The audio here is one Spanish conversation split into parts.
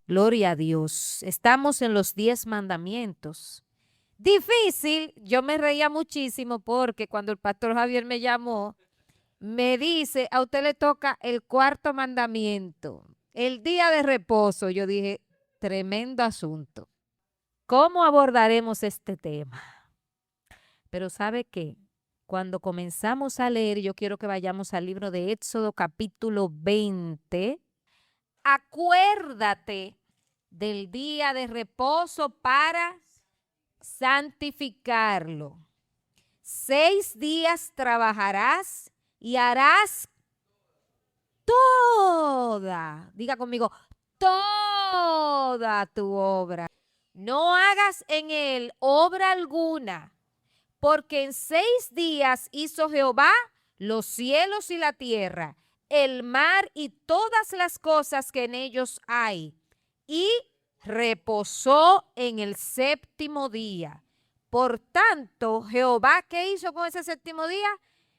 Gloria a Dios. Estamos en los 10 mandamientos. Difícil, yo me reía muchísimo porque cuando el pastor Javier me llamó, me dice, a usted le toca el cuarto mandamiento, el día de reposo. Yo dije, tremendo asunto. ¿Cómo abordaremos este tema? Pero ¿sabe qué? Cuando comenzamos a leer, yo quiero que vayamos al libro de Éxodo capítulo 20. Acuérdate del día de reposo para santificarlo. 6 días trabajarás y harás diga conmigo, toda tu obra. No hagas en él obra alguna, porque en 6 días hizo Jehová los cielos y la tierra, el mar y todas las cosas que en ellos hay, y reposó en el séptimo día. Por tanto, Jehová, ¿qué hizo con ese séptimo día?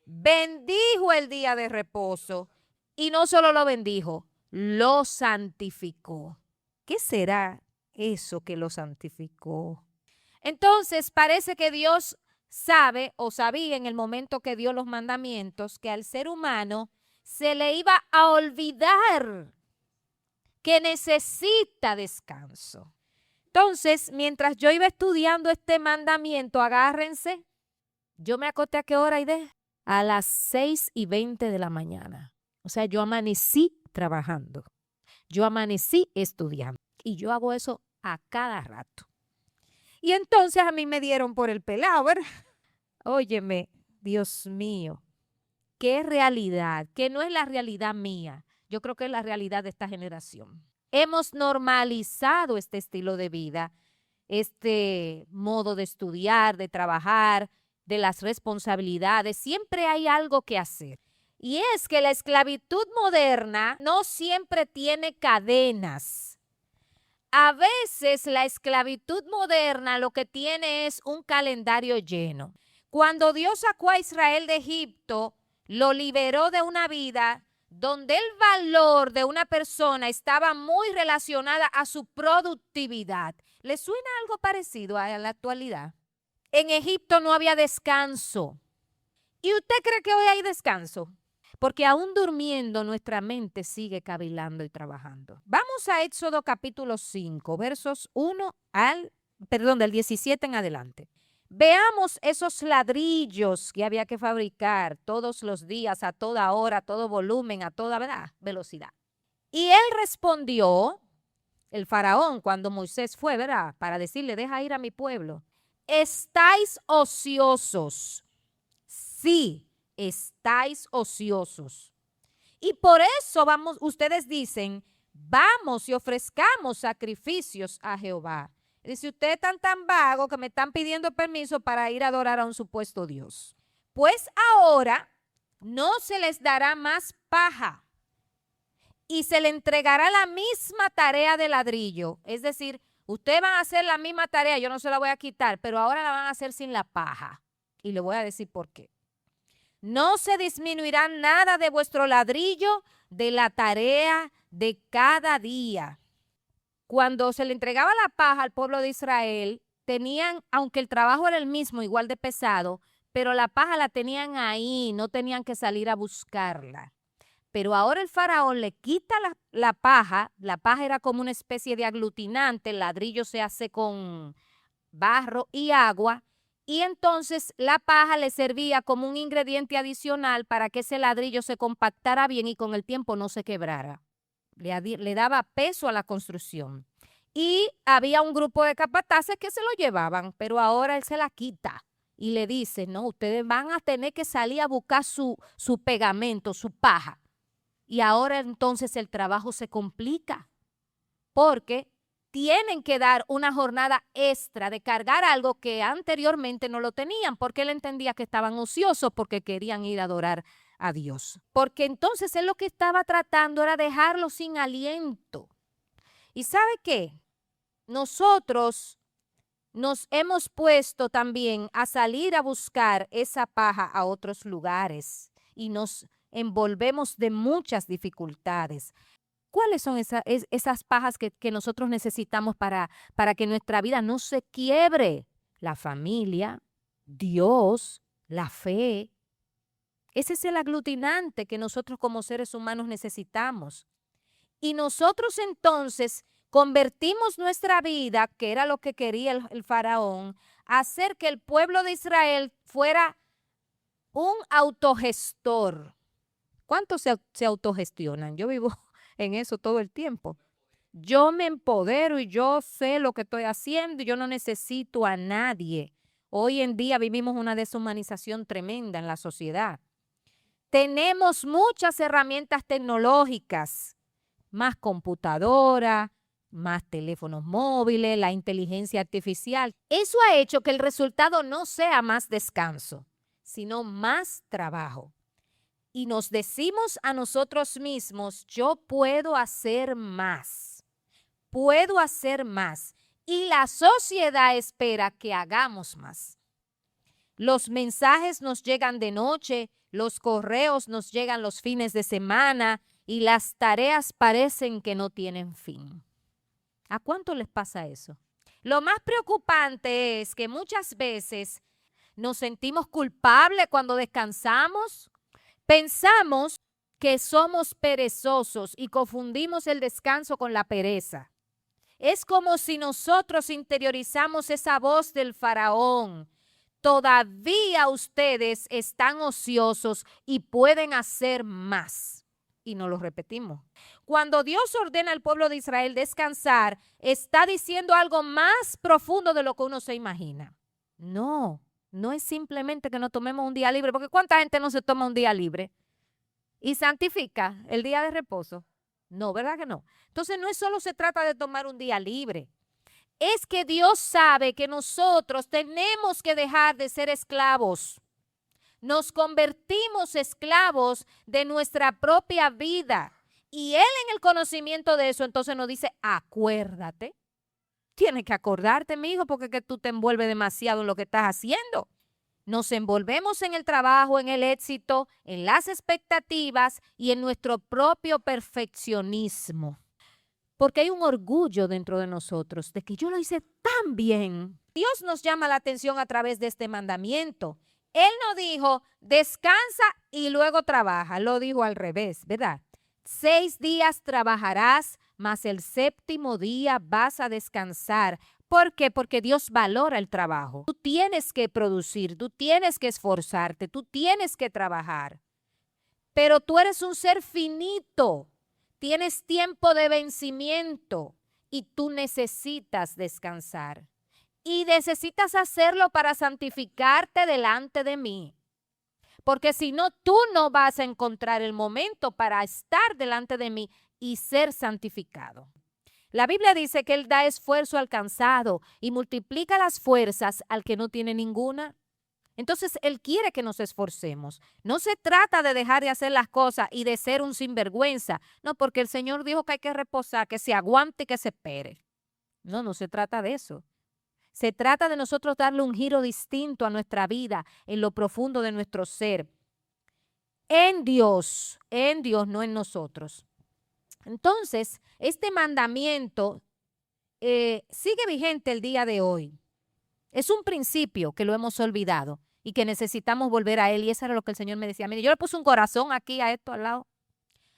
Bendijo el día de reposo. Y no solo lo bendijo, lo santificó. ¿Qué será eso que lo santificó? Entonces, parece que Dios sabe o sabía en el momento que dio los mandamientos que al ser humano se le iba a olvidar que necesita descanso. Entonces, mientras yo iba estudiando este mandamiento, agárrense, yo me acosté ¿a qué hora, Aide? A las 6:20 de la mañana. O sea, yo amanecí trabajando. Yo amanecí estudiando. Y yo hago eso a cada rato. Y entonces a mí me dieron por el pelado, ¿verdad? Óyeme, Dios mío, qué realidad, que no es la realidad mía. Yo creo que es la realidad de esta generación. Hemos normalizado este estilo de vida, este modo de estudiar, de trabajar, de las responsabilidades. Siempre hay algo que hacer. Y es que la esclavitud moderna no siempre tiene cadenas. A veces la esclavitud moderna lo que tiene es un calendario lleno. Cuando Dios sacó a Israel de Egipto, lo liberó de una vida donde el valor de una persona estaba muy relacionada a su productividad. ¿Le suena algo parecido a la actualidad? En Egipto no había descanso. ¿Y usted cree que hoy hay descanso? Porque aún durmiendo nuestra mente sigue cavilando y trabajando. Vamos a Éxodo capítulo 5, versos 1 del 17 en adelante. Veamos esos ladrillos que había que fabricar todos los días, a toda hora, a todo volumen, a toda velocidad. Y él respondió, el faraón, cuando Moisés fue, ¿verdad? Para decirle, deja ir a mi pueblo. ¿Estáis ociosos? Sí, estáis ociosos. Y por eso ustedes dicen, vamos y ofrezcamos sacrificios a Jehová. Dice, ustedes están tan vagos que me están pidiendo permiso para ir a adorar a un supuesto Dios. Pues ahora no se les dará más paja y se le entregará la misma tarea de ladrillo. Es decir, ustedes van a hacer la misma tarea, yo no se la voy a quitar, pero ahora la van a hacer sin la paja. Y le voy a decir por qué. No se disminuirá nada de vuestro ladrillo de la tarea de cada día. Cuando se le entregaba la paja al pueblo de Israel, tenían, aunque el trabajo era el mismo, igual de pesado, pero la paja la tenían ahí, no tenían que salir a buscarla. Pero ahora el faraón le quita la paja era como una especie de aglutinante, el ladrillo se hace con barro y agua, y entonces la paja le servía como un ingrediente adicional para que ese ladrillo se compactara bien y con el tiempo no se quebrara. Le daba peso a la construcción. Y había un grupo de capataces que se lo llevaban, pero ahora él se la quita y le dice, no, ustedes van a tener que salir a buscar su pegamento, su paja. Y ahora entonces el trabajo se complica porque tienen que dar una jornada extra de cargar algo que anteriormente no lo tenían, porque él entendía que estaban ociosos porque querían ir a adorar a Dios. Porque entonces él lo que estaba tratando era dejarlo sin aliento. ¿Y sabe qué? Nosotros nos hemos puesto también a salir a buscar esa paja a otros lugares y nos envolvemos de muchas dificultades. ¿Cuáles son esas pajas que nosotros necesitamos para que nuestra vida no se quiebre? La familia, Dios, la fe. Ese es el aglutinante que nosotros como seres humanos necesitamos. Y nosotros entonces convertimos nuestra vida, que era lo que quería el faraón, a hacer que el pueblo de Israel fuera un autogestor. ¿Cuántos se autogestionan? Yo vivo en eso todo el tiempo. Yo me empodero y yo sé lo que estoy haciendo y yo no necesito a nadie. Hoy en día vivimos una deshumanización tremenda en la sociedad. Tenemos muchas herramientas tecnológicas, más computadora, más teléfonos móviles, la inteligencia artificial. Eso ha hecho que el resultado no sea más descanso, sino más trabajo. Y nos decimos a nosotros mismos, yo puedo hacer más, puedo hacer más. Y la sociedad espera que hagamos más. Los mensajes nos llegan de noche, los correos nos llegan los fines de semana y las tareas parecen que no tienen fin. ¿A cuánto les pasa eso? Lo más preocupante es que muchas veces nos sentimos culpables cuando descansamos. Pensamos que somos perezosos y confundimos el descanso con la pereza. Es como si nosotros interiorizamos esa voz del faraón. Todavía ustedes están ociosos y pueden hacer más. Y no lo repetimos. Cuando Dios ordena al pueblo de Israel descansar, está diciendo algo más profundo de lo que uno se imagina. No es simplemente que nos tomemos un día libre, porque ¿cuánta gente no se toma un día libre y santifica el día de reposo? No, ¿verdad que no? Entonces no solo se trata de tomar un día libre. Es que Dios sabe que nosotros tenemos que dejar de ser esclavos. Nos convertimos esclavos de nuestra propia vida. Y Él en el conocimiento de eso, entonces nos dice, acuérdate. Tienes que acordarte, mi hijo, porque es que tú te envuelves demasiado en lo que estás haciendo. Nos envolvemos en el trabajo, en el éxito, en las expectativas y en nuestro propio perfeccionismo. Porque hay un orgullo dentro de nosotros de que yo lo hice tan bien. Dios nos llama la atención a través de este mandamiento. Él no dijo, descansa y luego trabaja. Lo dijo al revés, ¿verdad? 6 días trabajarás, mas el 7º día vas a descansar. ¿Por qué? Porque Dios valora el trabajo. Tú tienes que producir, tú tienes que esforzarte, tú tienes que trabajar. Pero tú eres un ser finito. Tienes tiempo de vencimiento y tú necesitas descansar. Y necesitas hacerlo para santificarte delante de mí. Porque si no, tú no vas a encontrar el momento para estar delante de mí y ser santificado. La Biblia dice que Él da esfuerzo al cansado y multiplica las fuerzas al que no tiene ninguna. Entonces, Él quiere que nos esforcemos. No se trata de dejar de hacer las cosas y de ser un sinvergüenza. No, porque el Señor dijo que hay que reposar, que se aguante y que se espere. No se trata de eso. Se trata de nosotros darle un giro distinto a nuestra vida en lo profundo de nuestro ser. En Dios, no en nosotros. Entonces, este mandamiento sigue vigente el día de hoy. Es un principio que lo hemos olvidado y que necesitamos volver a él. Y eso era lo que el Señor me decía. Mire, yo le puse un corazón aquí a esto al lado.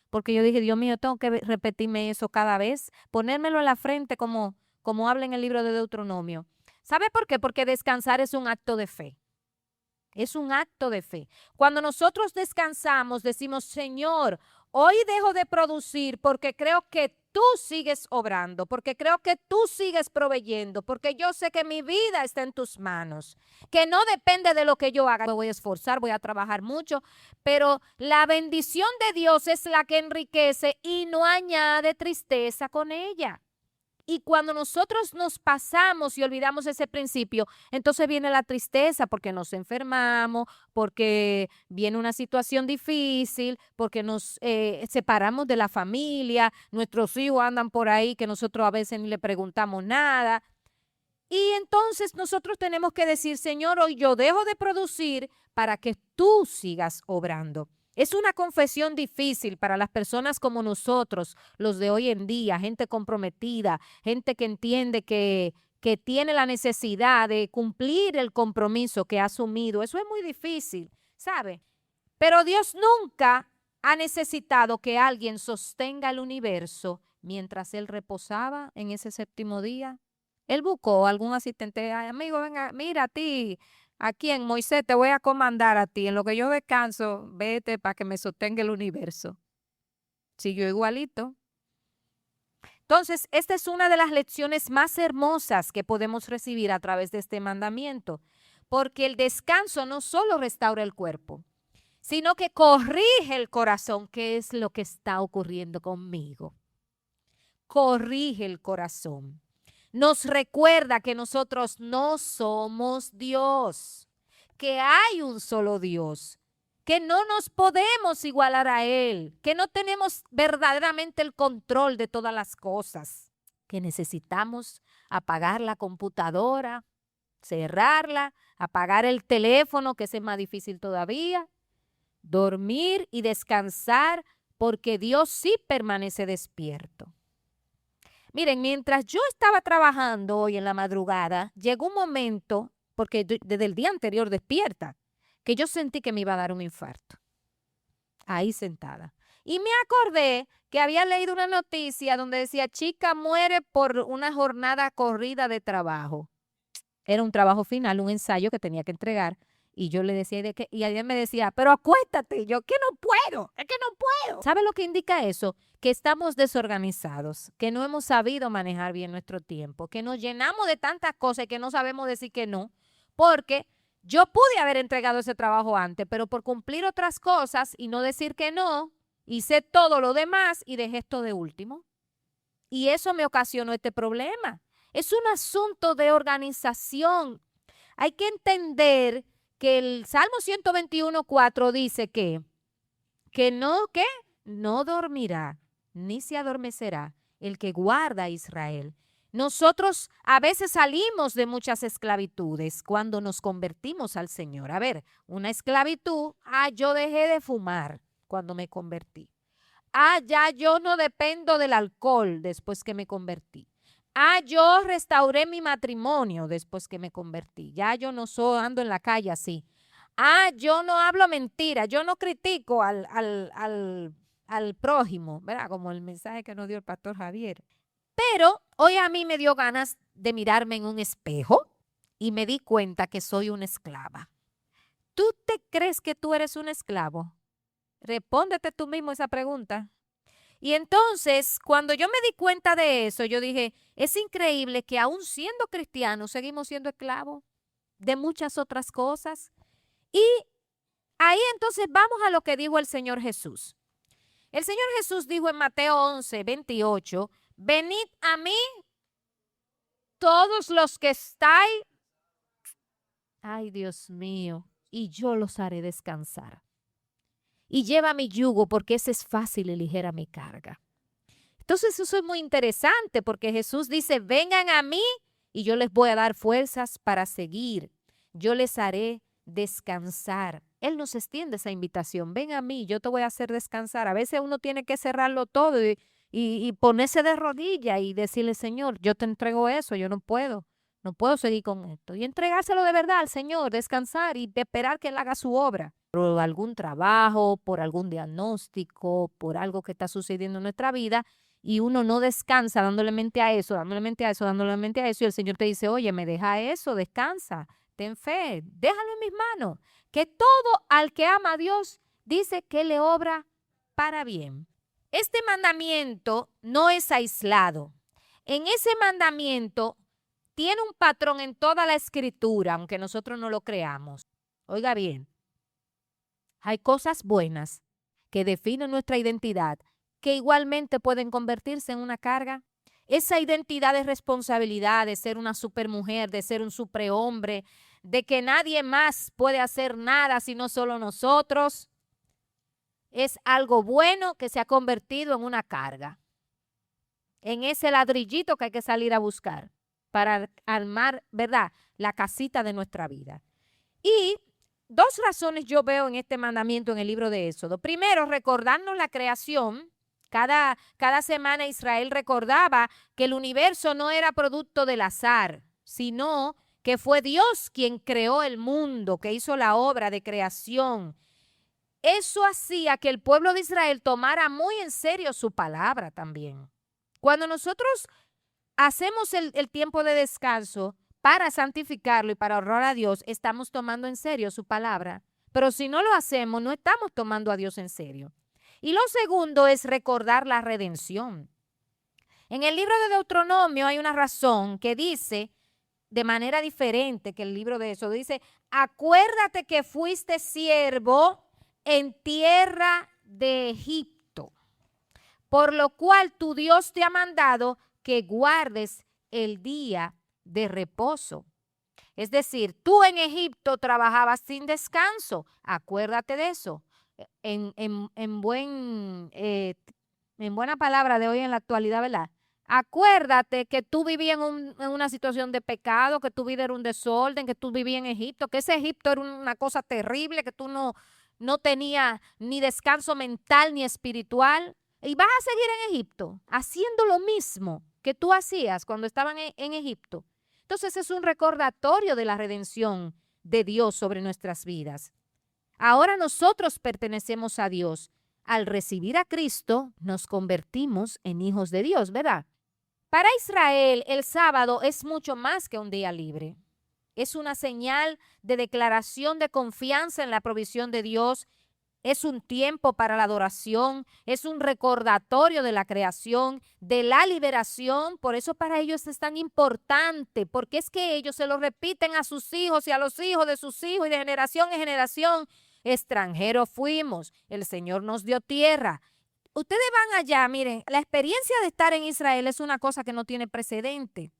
Porque yo dije, Dios mío, tengo que repetirme eso cada vez. Ponérmelo en la frente como habla en el libro de Deuteronomio. ¿Sabe por qué? Porque descansar es un acto de fe. Es un acto de fe. Cuando nosotros descansamos, decimos, Señor, hoy dejo de producir porque creo que tú sigues obrando, porque creo que tú sigues proveyendo, porque yo sé que mi vida está en tus manos, que no depende de lo que yo haga. Me voy a esforzar, voy a trabajar mucho, pero la bendición de Dios es la que enriquece y no añade tristeza con ella. Y cuando nosotros nos pasamos y olvidamos ese principio, entonces viene la tristeza porque nos enfermamos, porque viene una situación difícil, porque nos separamos de la familia, nuestros hijos andan por ahí que nosotros a veces ni le preguntamos nada. Y entonces nosotros tenemos que decir, Señor, hoy yo dejo de producir para que tú sigas obrando. Es una confesión difícil para las personas como nosotros, los de hoy en día, gente comprometida, gente que entiende que tiene la necesidad de cumplir el compromiso que ha asumido. Eso es muy difícil, ¿sabe? Pero Dios nunca ha necesitado que alguien sostenga el universo mientras Él reposaba en ese séptimo día. Él buscó algún asistente, "Ay, amigo, venga, mira a ti, aquí en Moisés te voy a comandar a ti, en lo que yo descanso, vete para que me sostenga el universo". Siguió igualito. Entonces, esta es una de las lecciones más hermosas que podemos recibir a través de este mandamiento, porque el descanso no solo restaura el cuerpo, sino que corrige el corazón, que es lo que está ocurriendo conmigo. Corrige el corazón. Nos recuerda que nosotros no somos Dios, que hay un solo Dios, que no nos podemos igualar a Él, que no tenemos verdaderamente el control de todas las cosas, que necesitamos apagar la computadora, cerrarla, apagar el teléfono, que es más difícil todavía, dormir y descansar, porque Dios sí permanece despierto. Miren, mientras yo estaba trabajando hoy en la madrugada, llegó un momento, porque desde el día anterior despierta, que yo sentí que me iba a dar un infarto, ahí sentada. Y me acordé que había leído una noticia donde decía, chica muere por una jornada corrida de trabajo. Era un trabajo final, un ensayo que tenía que entregar. Y yo le decía, y alguien me decía, pero acuéstate. Y yo, que no puedo, es que no puedo. ¿Sabe lo que indica eso? Que estamos desorganizados, que no hemos sabido manejar bien nuestro tiempo, que nos llenamos de tantas cosas y que no sabemos decir que no, porque yo pude haber entregado ese trabajo antes, pero por cumplir otras cosas y no decir que no, hice todo lo demás y dejé esto de último. Y eso me ocasionó este problema. Es un asunto de organización. Hay que entender que el Salmo 121:4 dice que no dormirá, ni se adormecerá el que guarda a Israel. Nosotros a veces salimos de muchas esclavitudes cuando nos convertimos al Señor. A ver, una esclavitud, yo dejé de fumar cuando me convertí. Ya yo no dependo del alcohol después que me convertí. Yo restauré mi matrimonio después que me convertí. Ya yo no ando en la calle así. Yo no hablo mentira. Yo no critico al prójimo, ¿verdad? Como el mensaje que nos dio el pastor Javier. Pero hoy a mí me dio ganas de mirarme en un espejo y me di cuenta que soy una esclava. ¿Tú te crees que tú eres un esclavo? Respóndete tú mismo esa pregunta. Y entonces, cuando yo me di cuenta de eso, yo dije, es increíble que aún siendo cristianos, seguimos siendo esclavos de muchas otras cosas. Y ahí entonces vamos a lo que dijo el Señor Jesús. El Señor Jesús dijo en Mateo 11:28, venid a mí todos los que estáis, ay Dios mío, y yo los haré descansar. Y lleva mi yugo, porque ese es fácil y ligera mi carga. Entonces eso es muy interesante, porque Jesús dice, vengan a mí y yo les voy a dar fuerzas para seguir. Yo les haré descansar. Él nos extiende esa invitación, ven a mí, yo te voy a hacer descansar. A veces uno tiene que cerrarlo todo y ponerse de rodillas y decirle, Señor, yo te entrego eso, yo no puedo seguir con esto. Y entregárselo de verdad al Señor, descansar y esperar que Él haga su obra. Por algún trabajo, por algún diagnóstico, por algo que está sucediendo en nuestra vida, y uno no descansa dándole mente a eso, dándole mente a eso, dándole mente a eso, y el Señor te dice, oye, me deja eso, descansa, ten fe, déjalo en mis manos, que todo al que ama a Dios dice que le obra para bien. Este mandamiento no es aislado. En ese mandamiento tiene un patrón en toda la escritura, aunque nosotros no lo creamos. Oiga bien, hay cosas buenas que definen nuestra identidad, que igualmente pueden convertirse en una carga. Esa identidad de responsabilidad, de ser una supermujer, de ser un superhombre, de que nadie más puede hacer nada sino solo nosotros, es algo bueno que se ha convertido en una carga. En ese ladrillito que hay que salir a buscar para armar, ¿verdad?, la casita de nuestra vida. Y dos razones yo veo en este mandamiento en el libro de Éxodo. Primero, recordarnos la creación. Cada semana Israel recordaba que el universo no era producto del azar, sino que fue Dios quien creó el mundo, que hizo la obra de creación. Eso hacía que el pueblo de Israel tomara muy en serio su palabra también. Cuando nosotros hacemos el tiempo de descanso para santificarlo y para honrar a Dios, estamos tomando en serio su palabra. Pero si no lo hacemos, no estamos tomando a Dios en serio. Y lo segundo es recordar la redención. En el libro de Deuteronomio hay una razón que dice, de manera diferente que el libro de Éxodo, dice, acuérdate que fuiste siervo en tierra de Egipto, por lo cual tu Dios te ha mandado que guardes el día de reposo. Es decir, tú en Egipto trabajabas sin descanso. Acuérdate de eso. En buena palabra de hoy en la actualidad, ¿verdad? Acuérdate que tú vivías en una situación de pecado, que tu vida era un desorden, que tú vivías en Egipto, que ese Egipto era una cosa terrible, que tú no tenías ni descanso mental ni espiritual. Y vas a seguir en Egipto haciendo lo mismo que tú hacías cuando estaban en Egipto. Entonces es un recordatorio de la redención de Dios sobre nuestras vidas. Ahora nosotros pertenecemos a Dios. Al recibir a Cristo, nos convertimos en hijos de Dios, ¿verdad? Para Israel, el sábado es mucho más que un día libre. Es una señal de declaración de confianza en la provisión de Dios. Es un tiempo para la adoración, es un recordatorio de la creación, de la liberación. Por eso para ellos es tan importante, porque es que ellos se lo repiten a sus hijos y a los hijos de sus hijos y de generación en generación. Extranjeros fuimos, el Señor nos dio tierra. Ustedes van allá, miren, la experiencia de estar en Israel es una cosa que no tiene precedente.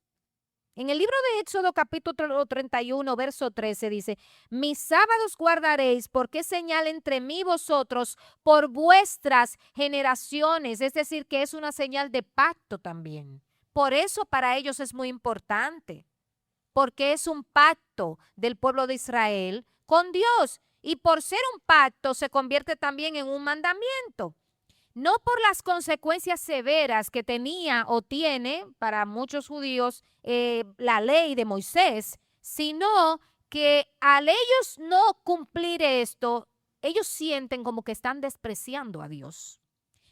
En el libro de Éxodo capítulo 31, verso 13 dice, mis sábados guardaréis porque es señal entre mí y vosotros por vuestras generaciones. Es decir, que es una señal de pacto también. Por eso para ellos es muy importante, porque es un pacto del pueblo de Israel con Dios. Y por ser un pacto se convierte también en un mandamiento. No por las consecuencias severas que tenía o tiene para muchos judíos la ley de Moisés, sino que al ellos no cumplir esto, ellos sienten como que están despreciando a Dios.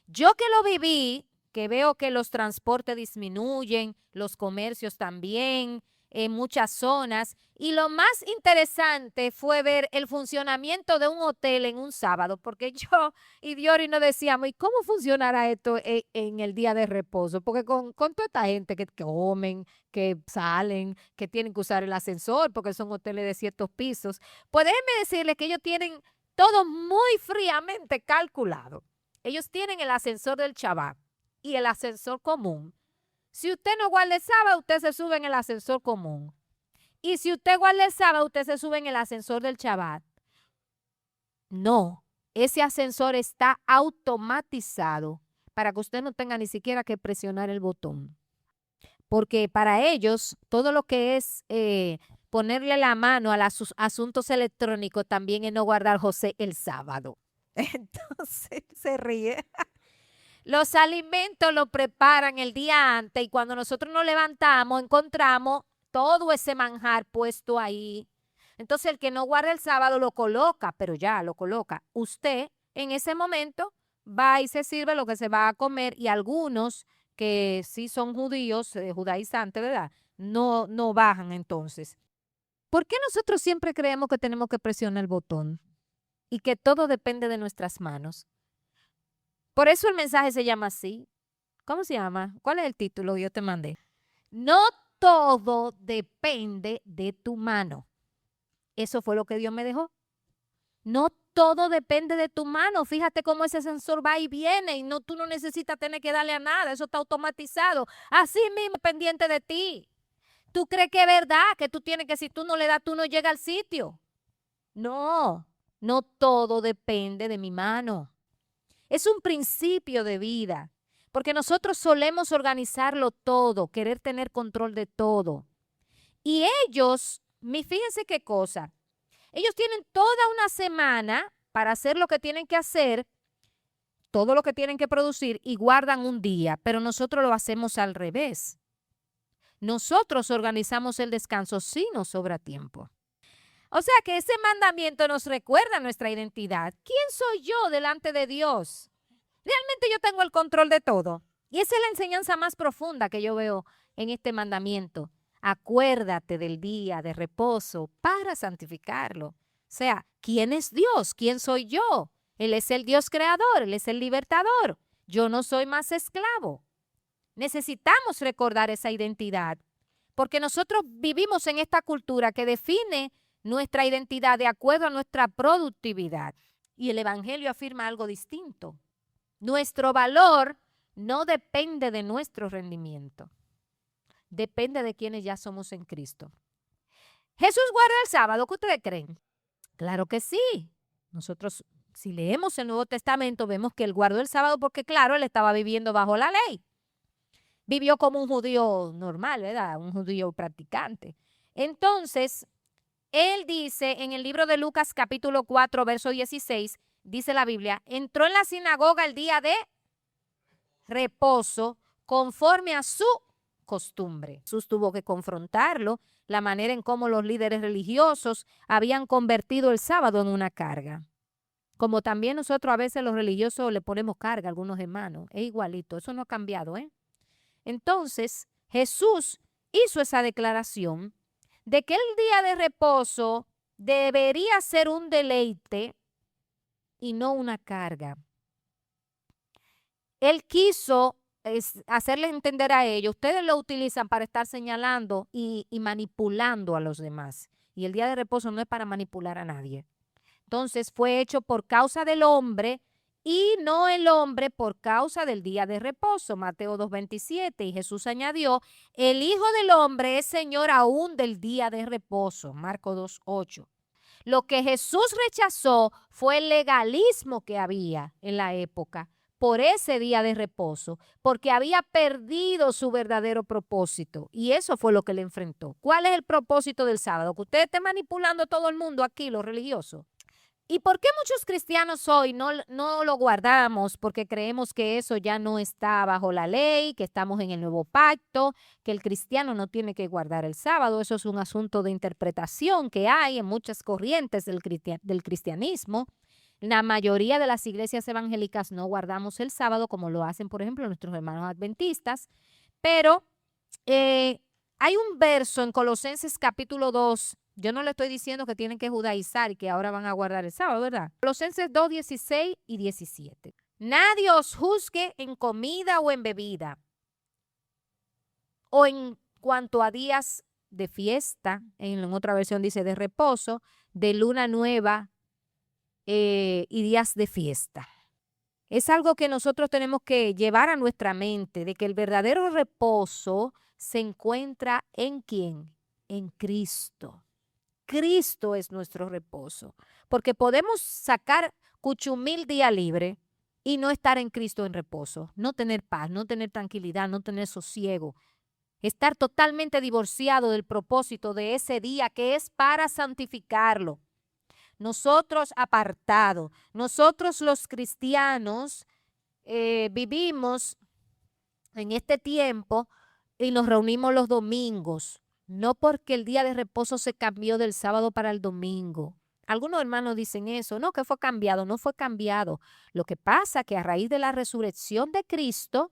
Yo que lo viví, que veo que los transportes disminuyen, los comercios también, en muchas zonas. Y lo más interesante fue ver el funcionamiento de un hotel en un sábado, porque yo y Diori nos decíamos, ¿y cómo funcionará esto en el día de reposo? Porque con toda esta gente que comen, que salen, que tienen que usar el ascensor, porque son hoteles de ciertos pisos, pues déjenme decirles que ellos tienen todo muy fríamente calculado. Ellos tienen el ascensor del Shabbat y el ascensor común. Si usted no guarda el sábado, usted se sube en el ascensor común. Y si usted guarda el sábado, usted se sube en el ascensor del Shabbat. No, ese ascensor está automatizado para que usted no tenga ni siquiera que presionar el botón. Porque para ellos, todo lo que es ponerle la mano a los asuntos electrónicos también es no guardar José el sábado. Entonces se ríe. Los alimentos los preparan el día antes y cuando nosotros nos levantamos encontramos todo ese manjar puesto ahí. Entonces el que no guarda el sábado lo coloca, pero ya lo coloca. Usted en ese momento va y se sirve lo que se va a comer y algunos que sí son judíos, judaizantes, ¿verdad? No bajan entonces. ¿Por qué nosotros siempre creemos que tenemos que presionar el botón y que todo depende de nuestras manos? Por eso el mensaje se llama así. ¿Cómo se llama? ¿Cuál es el título que yo te mandé? No todo depende de tu mano. Eso fue lo que Dios me dejó. No todo depende de tu mano. Fíjate cómo ese sensor va y viene y tú no necesitas tener que darle a nada. Eso está automatizado. Así mismo pendiente de ti. ¿Tú crees que es verdad que tú tienes que si tú no le das, tú no llegas al sitio? No todo depende de mi mano. Es un principio de vida, porque nosotros solemos organizarlo todo, querer tener control de todo. Y ellos, fíjense qué cosa, Ellos tienen toda una semana para hacer lo que tienen que hacer, todo lo que tienen que producir y guardan un día, pero nosotros lo hacemos al revés. Nosotros organizamos el descanso si nos sobra tiempo. O sea que ese mandamiento nos recuerda nuestra identidad. ¿Quién soy yo delante de Dios? Realmente yo tengo el control de todo. Y esa es la enseñanza más profunda que yo veo en este mandamiento. Acuérdate del día de reposo para santificarlo. O sea, ¿quién es Dios? ¿Quién soy yo? Él es el Dios creador, Él es el libertador. Yo no soy más esclavo. Necesitamos recordar esa identidad, porque nosotros vivimos en esta cultura que define nuestra identidad de acuerdo a nuestra productividad. Y el Evangelio afirma algo distinto. Nuestro valor no depende de nuestro rendimiento, depende de quienes ya somos en Cristo. ¿Jesús guarda el sábado? ¿Qué ustedes creen? Claro que sí. Nosotros, si leemos el Nuevo Testamento, vemos que él guardó el sábado porque, claro, él estaba viviendo bajo la ley. Vivió como un judío normal, ¿verdad? Un judío practicante. Entonces, él dice en el libro de Lucas capítulo 4, verso 16, dice la Biblia, entró en la sinagoga el día de reposo conforme a su costumbre. Jesús tuvo que confrontarlo, la manera en cómo los líderes religiosos habían convertido el sábado en una carga. Como también nosotros a veces los religiosos le ponemos carga a algunos hermanos. Es igualito, eso no ha cambiado, ¿eh? Entonces, Jesús hizo esa declaración de que el día de reposo debería ser un deleite y no una carga. Él quiso hacerle entender a ellos, ustedes lo utilizan para estar señalando y manipulando a los demás. Y el día de reposo no es para manipular a nadie. Entonces fue hecho por causa del hombre y no el hombre por causa del día de reposo. Mateo 2:27. Y Jesús añadió, el Hijo del Hombre es Señor aún del día de reposo. Marcos 2:8. Lo que Jesús rechazó fue el legalismo que había en la época por ese día de reposo, porque había perdido su verdadero propósito. Y eso fue lo que le enfrentó. ¿Cuál es el propósito del sábado? Que usted esté manipulando a todo el mundo aquí, los religiosos. ¿Y por qué muchos cristianos hoy no lo guardamos? Porque creemos que eso ya no está bajo la ley, que estamos en el nuevo pacto, que el cristiano no tiene que guardar el sábado. Eso es un asunto de interpretación que hay en muchas corrientes del cristianismo. La mayoría de las iglesias evangélicas no guardamos el sábado como lo hacen, por ejemplo, nuestros hermanos adventistas. Pero hay un verso en Colosenses capítulo 2. Yo no le estoy diciendo que tienen que judaizar y que ahora van a guardar el sábado, ¿verdad? Colosenses 2, 16 y 17. Nadie os juzgue en comida o en bebida, o en cuanto a días de fiesta, en otra versión dice de reposo, de luna nueva y días de fiesta. Es algo que nosotros tenemos que llevar a nuestra mente, de que el verdadero reposo se encuentra en ¿quién? En Cristo. Cristo es nuestro reposo, porque podemos sacar cuchumil día libre y no estar en Cristo en reposo, no tener paz, no tener tranquilidad, no tener sosiego, estar totalmente divorciado del propósito de ese día que es para santificarlo. Nosotros apartados, nosotros los cristianos vivimos en este tiempo y nos reunimos los domingos. No porque el día de reposo se cambió del sábado para el domingo. Algunos hermanos dicen eso, no, que fue cambiado, no fue cambiado. Lo que pasa es que a raíz de la resurrección de Cristo,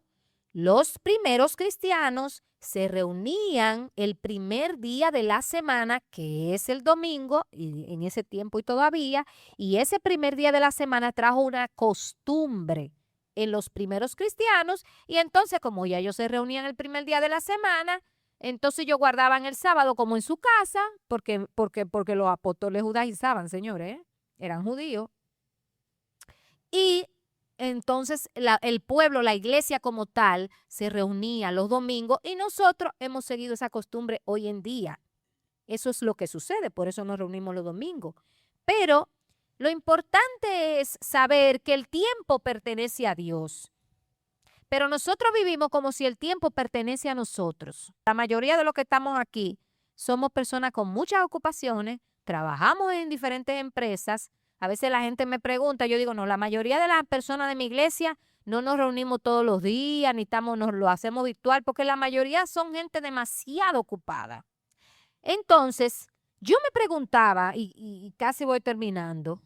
los primeros cristianos se reunían el primer día de la semana, que es el domingo, y en ese tiempo y todavía, y ese primer día de la semana trajo una costumbre en los primeros cristianos, y entonces como ya ellos se reunían el primer día de la semana, entonces ellos guardaban el sábado como en su casa, porque los apóstoles judaizaban, señores, eran judíos. Y entonces el pueblo, la iglesia como tal, se reunía los domingos y nosotros hemos seguido esa costumbre hoy en día. Eso es lo que sucede, por eso nos reunimos los domingos. Pero lo importante es saber que el tiempo pertenece a Dios. Pero nosotros vivimos como si el tiempo pertenece a nosotros. La mayoría de los que estamos aquí somos personas con muchas ocupaciones, trabajamos en diferentes empresas. A veces la gente me pregunta, yo digo, no, la mayoría de las personas de mi iglesia no nos reunimos todos los días, ni nos lo hacemos virtual, porque la mayoría son gente demasiado ocupada. Entonces, yo me preguntaba, y casi voy terminando,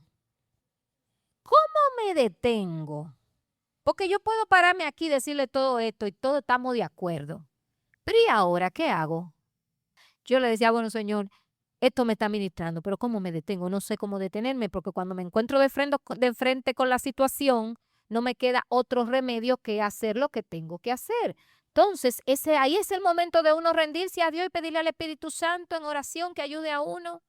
¿cómo me detengo? Porque yo puedo pararme aquí y decirle todo esto y todos estamos de acuerdo. Pero ¿y ahora qué hago? Yo le decía, bueno, Señor, esto me está ministrando, pero ¿cómo me detengo? No sé cómo detenerme, porque cuando me encuentro de frente con la situación, no me queda otro remedio que hacer lo que tengo que hacer. Entonces, ahí es el momento de uno rendirse a Dios y pedirle al Espíritu Santo en oración que ayude a uno.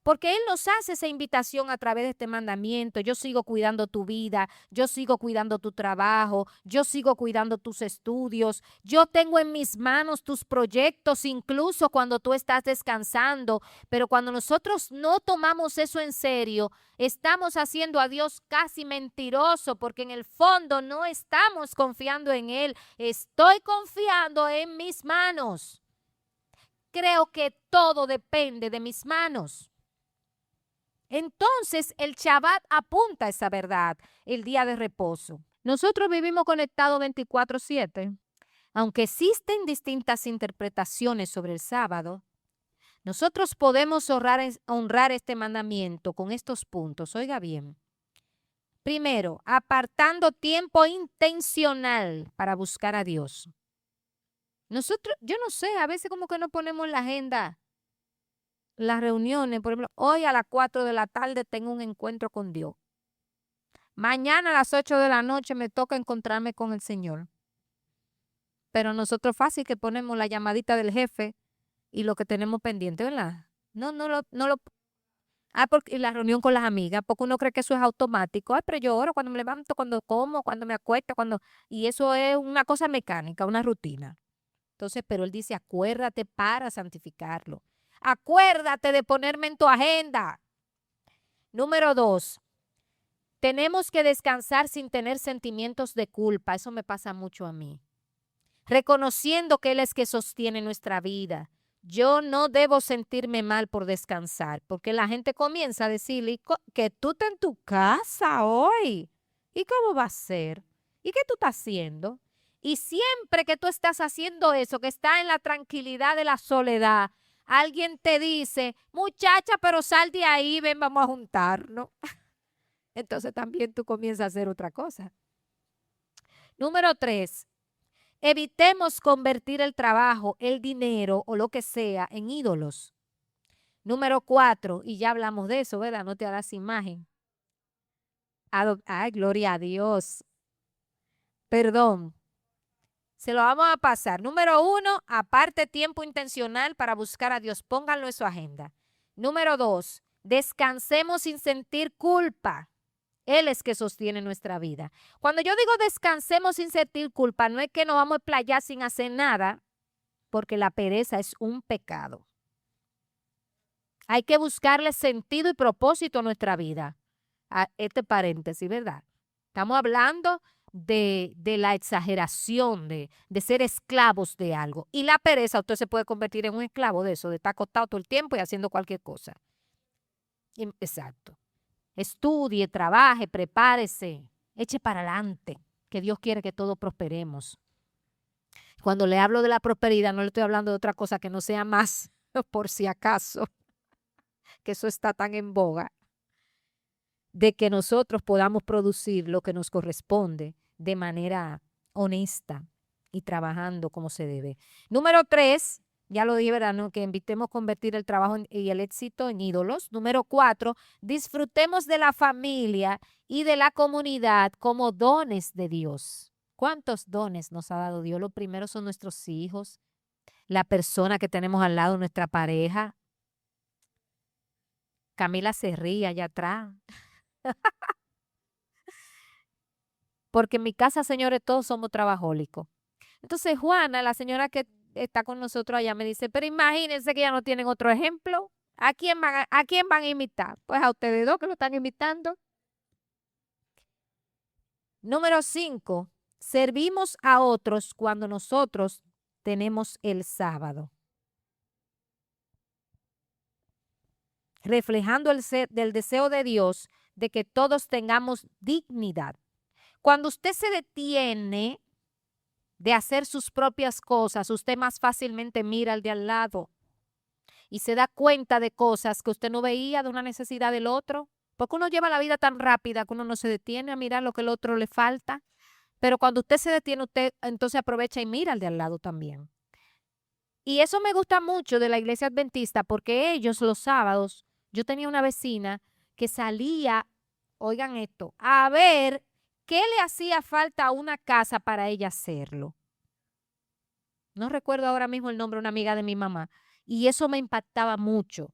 Porque Él nos hace esa invitación a través de este mandamiento. Yo sigo cuidando tu vida, yo sigo cuidando tu trabajo, yo sigo cuidando tus estudios, yo tengo en mis manos tus proyectos, incluso cuando tú estás descansando. Pero cuando nosotros no tomamos eso en serio, estamos haciendo a Dios casi mentiroso, porque en el fondo no estamos confiando en Él. Estoy confiando en mis manos. Creo que todo depende de mis manos. Entonces, el Shabbat apunta a esa verdad, el día de reposo. Nosotros vivimos conectados 24/7. Aunque existen distintas interpretaciones sobre el sábado, nosotros podemos honrar este mandamiento con estos puntos. Oiga bien. Primero, apartando tiempo intencional para buscar a Dios. Nosotros, yo no sé, a veces como que no ponemos en la agenda las reuniones. Por ejemplo, hoy a las 4 de la tarde tengo un encuentro con Dios. Mañana a las 8 de la noche me toca encontrarme con el Señor. Pero nosotros fácil que ponemos la llamadita del jefe y lo que tenemos pendiente, ¿verdad? Porque y la reunión con las amigas, porque uno cree que eso es automático. Ay, pero yo oro cuando me levanto, cuando como, cuando me acuesto, y eso es una cosa mecánica, una rutina. Entonces, pero él dice, acuérdate para santificarlo. Acuérdate de ponerme en tu agenda. Número 2, tenemos que descansar sin tener sentimientos de culpa. Eso me pasa mucho a mí. Reconociendo que Él es que sostiene nuestra vida. Yo no debo sentirme mal por descansar, porque la gente comienza a decirle que tú estás en tu casa hoy. ¿Y cómo va a ser? ¿Y qué tú estás haciendo? Y siempre que tú estás haciendo eso, que está en la tranquilidad de la soledad, alguien te dice, muchacha, pero sal de ahí, ven, vamos a juntarnos. Entonces también tú comienzas a hacer otra cosa. Número 3, evitemos convertir el trabajo, el dinero o lo que sea en ídolos. Número 4, y ya hablamos de eso, ¿verdad? No te hagas imagen. Ay, gloria a Dios. Perdón. Se lo vamos a pasar. Número 1, aparte tiempo intencional para buscar a Dios. Pónganlo en su agenda. Número 2, descansemos sin sentir culpa. Él es que sostiene nuestra vida. Cuando yo digo descansemos sin sentir culpa, no es que nos vamos a playar sin hacer nada, porque la pereza es un pecado. Hay que buscarle sentido y propósito a nuestra vida. A este paréntesis, ¿verdad? Estamos hablando de la exageración, de ser esclavos de algo. Y la pereza, usted se puede convertir en un esclavo de eso, de estar acostado todo el tiempo y haciendo cualquier cosa. Exacto. Estudie, trabaje, prepárese, eche para adelante, que Dios quiere que todos prosperemos. Cuando le hablo de la prosperidad, no le estoy hablando de otra cosa que no sea más, por si acaso, que eso está tan en boga, de que nosotros podamos producir lo que nos corresponde de manera honesta y trabajando como se debe. Número 3, ya lo dije, ¿verdad? ¿No? Que invitemos a convertir el trabajo y el éxito en ídolos. Número 4, disfrutemos de la familia y de la comunidad como dones de Dios. ¿Cuántos dones nos ha dado Dios? Lo primero son nuestros hijos, la persona que tenemos al lado, nuestra pareja. Camila se ríe allá atrás. Porque en mi casa, señores, todos somos trabajólicos. Entonces, Juana, la señora que está con nosotros allá, me dice, pero imagínense que ya no tienen otro ejemplo. ¿A quién van a imitar? Pues a ustedes dos que lo están imitando. Número 5, servimos a otros cuando nosotros tenemos el sábado. reflejando del deseo de Dios de que todos tengamos dignidad. Cuando usted se detiene de hacer sus propias cosas, usted más fácilmente mira al de al lado y se da cuenta de cosas que usted no veía, de una necesidad del otro, porque uno lleva la vida tan rápida que uno no se detiene a mirar lo que el otro le falta. Pero cuando usted se detiene, usted entonces aprovecha y mira al de al lado también. Y eso me gusta mucho de la iglesia adventista porque ellos los sábados, yo tenía una vecina que salía, oigan esto, a ver qué le hacía falta a una casa para ella hacerlo. No recuerdo ahora mismo el nombre de una amiga de mi mamá. Y eso me impactaba mucho.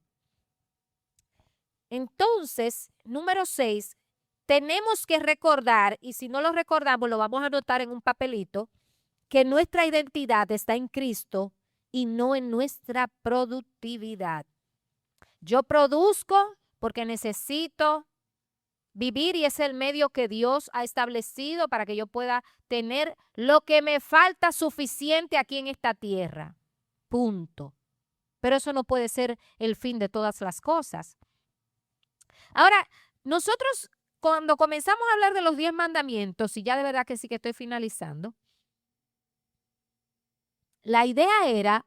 Entonces, número 6, tenemos que recordar, y si no lo recordamos, lo vamos a anotar en un papelito, que nuestra identidad está en Cristo y no en nuestra productividad. Yo produzco porque necesito vivir y es el medio que Dios ha establecido para que yo pueda tener lo que me falta suficiente aquí en esta tierra. Punto. Pero eso no puede ser el fin de todas las cosas. Ahora, nosotros cuando comenzamos a hablar de los 10 mandamientos, y ya de verdad que sí que estoy finalizando, la idea era,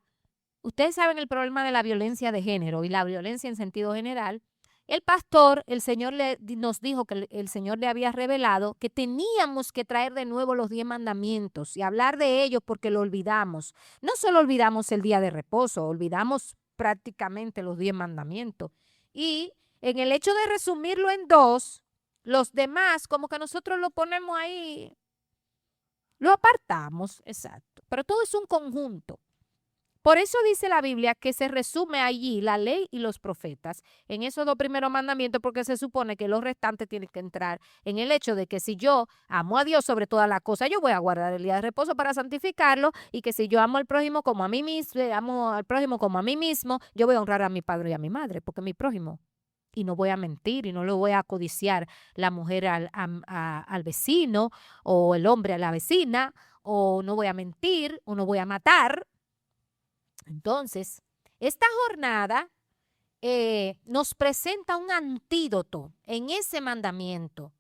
ustedes saben el problema de la violencia de género y la violencia en sentido general. El pastor, el Señor nos dijo que el Señor le había revelado que teníamos que traer de nuevo los 10 mandamientos y hablar de ellos porque lo olvidamos. No solo olvidamos el día de reposo, olvidamos prácticamente los 10 mandamientos. Y en el hecho de resumirlo en 2, los demás como que nosotros lo ponemos ahí, lo apartamos, exacto. Pero todo es un conjunto. Por eso dice la Biblia que se resume allí la ley y los profetas en esos 2 primeros mandamientos, porque se supone que los restantes tienen que entrar en el hecho de que si yo amo a Dios sobre todas las cosas, yo voy a guardar el día de reposo para santificarlo, y que si yo amo al prójimo como a mí mismo, yo voy a honrar a mi padre y a mi madre, porque es mi prójimo. Y no voy a mentir y no le voy a codiciar la mujer al vecino o el hombre a la vecina, o no voy a mentir o no voy a matar. Entonces, esta jornada nos presenta un antídoto en ese mandamiento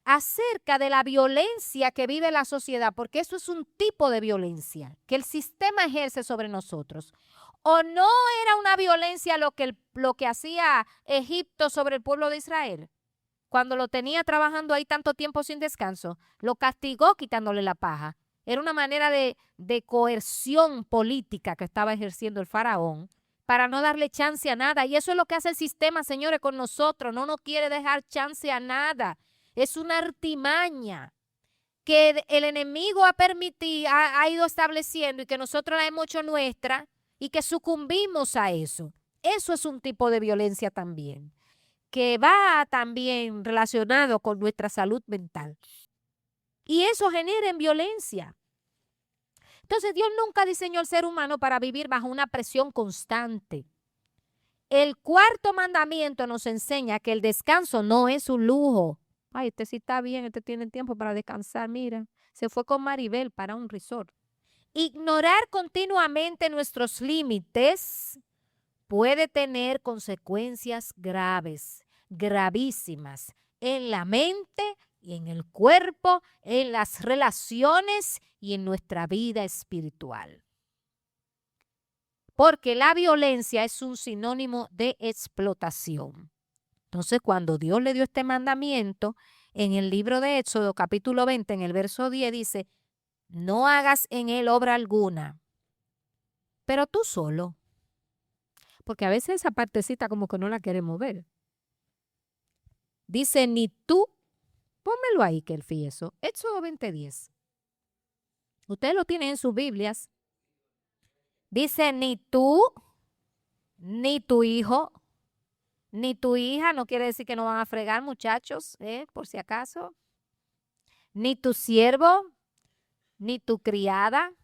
acerca de la violencia que vive la sociedad, porque eso es un tipo de violencia que el sistema ejerce sobre nosotros. ¿O no era una violencia lo que hacía Egipto sobre el pueblo de Israel? Cuando lo tenía trabajando ahí tanto tiempo sin descanso, lo castigó quitándole la paja. Era una manera de coerción política que estaba ejerciendo el faraón para no darle chance a nada. Y eso es lo que hace el sistema, señores, con nosotros. No nos quiere dejar chance a nada. Es una artimaña que el enemigo ha ido estableciendo y que nosotros la hemos hecho nuestra y que sucumbimos a eso. Eso es un tipo de violencia también, que va también relacionado con nuestra salud mental. Y eso genera en violencia. Entonces, Dios nunca diseñó al ser humano para vivir bajo una presión constante. El 4º mandamiento nos enseña que el descanso no es un lujo. Ay, este sí está bien, este tiene tiempo para descansar, mira. Se fue con Maribel para un resort. Ignorar continuamente nuestros límites puede tener consecuencias graves, gravísimas, en la mente y en el cuerpo, en las relaciones y en nuestra vida espiritual. Porque la violencia es un sinónimo de explotación. Entonces, cuando Dios le dio este mandamiento, en el libro de Éxodo, capítulo 20, en el verso 10, dice, no hagas en él obra alguna, pero tú solo. Porque a veces esa partecita como que no la queremos ver. Dice, ni tú, pónmelo ahí, que el fieso. Éxodo 20:10. Ustedes lo tienen en sus Biblias. Dice, ni tú, ni tu hijo, ni tu hija, no quiere decir que no van a fregar, muchachos, por si acaso. Ni tu siervo, ni tu criada,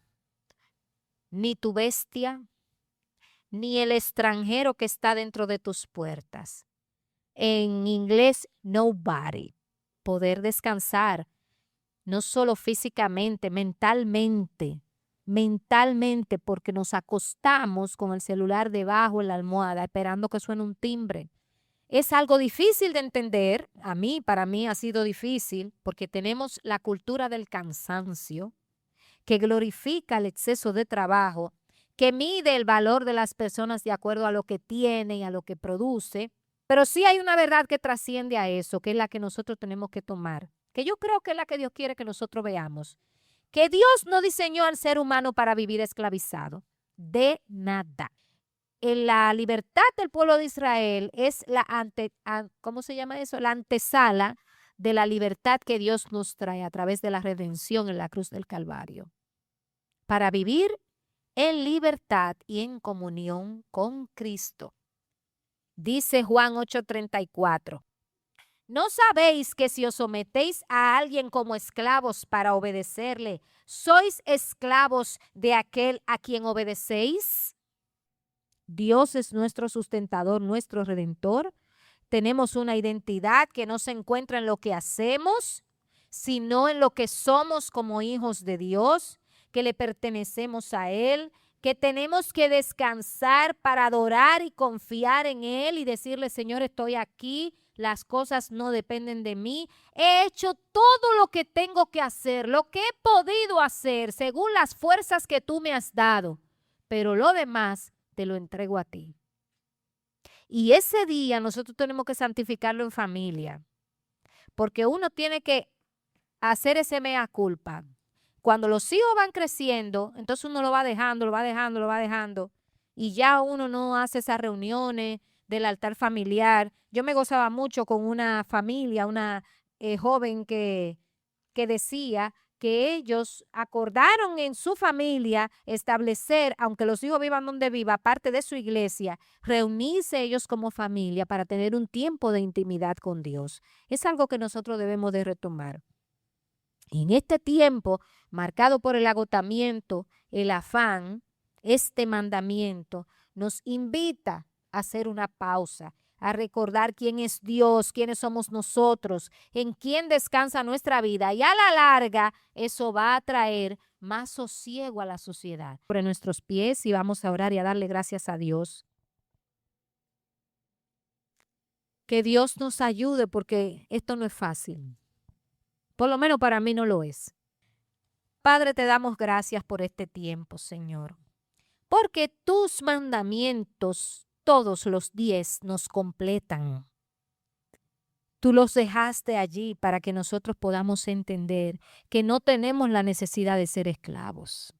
ni tu bestia, ni el extranjero que está dentro de tus puertas. En inglés, nobody. Poder descansar, no solo físicamente, mentalmente, porque nos acostamos con el celular debajo de la almohada esperando que suene un timbre. Es algo difícil de entender. Para mí ha sido difícil porque tenemos la cultura del cansancio que glorifica el exceso de trabajo, que mide el valor de las personas de acuerdo a lo que tiene y a lo que produce. Pero sí hay una verdad que trasciende a eso, que es la que nosotros tenemos que tomar, que yo creo que es la que Dios quiere que nosotros veamos. Que Dios no diseñó al ser humano para vivir esclavizado. De nada. En la libertad del pueblo de Israel es ¿cómo se llama eso? La antesala de la libertad que Dios nos trae a través de la redención en la cruz del Calvario. Para vivir en libertad y en comunión con Cristo. Dice Juan 8:34. ¿No sabéis que si os sometéis a alguien como esclavos para obedecerle, sois esclavos de aquel a quien obedecéis? Dios es nuestro sustentador, nuestro redentor. Tenemos una identidad que no se encuentra en lo que hacemos, sino en lo que somos como hijos de Dios, que le pertenecemos a Él, que tenemos que descansar para adorar y confiar en Él y decirle, Señor, estoy aquí, las cosas no dependen de mí. He hecho todo lo que tengo que hacer, lo que he podido hacer según las fuerzas que tú me has dado, pero lo demás te lo entrego a ti. Y ese día nosotros tenemos que santificarlo en familia, porque uno tiene que hacer ese mea culpa. Cuando los hijos van creciendo, entonces uno lo va dejando, lo va dejando, lo va dejando, y ya uno no hace esas reuniones del altar familiar. Yo me gozaba mucho con una familia, una joven que decía que ellos acordaron en su familia establecer, aunque los hijos vivan donde viva, parte de su iglesia, reunirse ellos como familia para tener un tiempo de intimidad con Dios. Es algo que nosotros debemos de retomar. En este tiempo marcado por el agotamiento, el afán, este mandamiento nos invita a hacer una pausa, a recordar quién es Dios, quiénes somos nosotros, en quién descansa nuestra vida. Y a la larga, eso va a traer más sosiego a la sociedad. Sobre nuestros pies y vamos a orar y a darle gracias a Dios. Que Dios nos ayude porque esto no es fácil. Por lo menos para mí no lo es. Padre, te damos gracias por este tiempo, Señor, porque tus mandamientos, todos los 10, nos completan. Tú los dejaste allí para que nosotros podamos entender que no tenemos la necesidad de ser esclavos,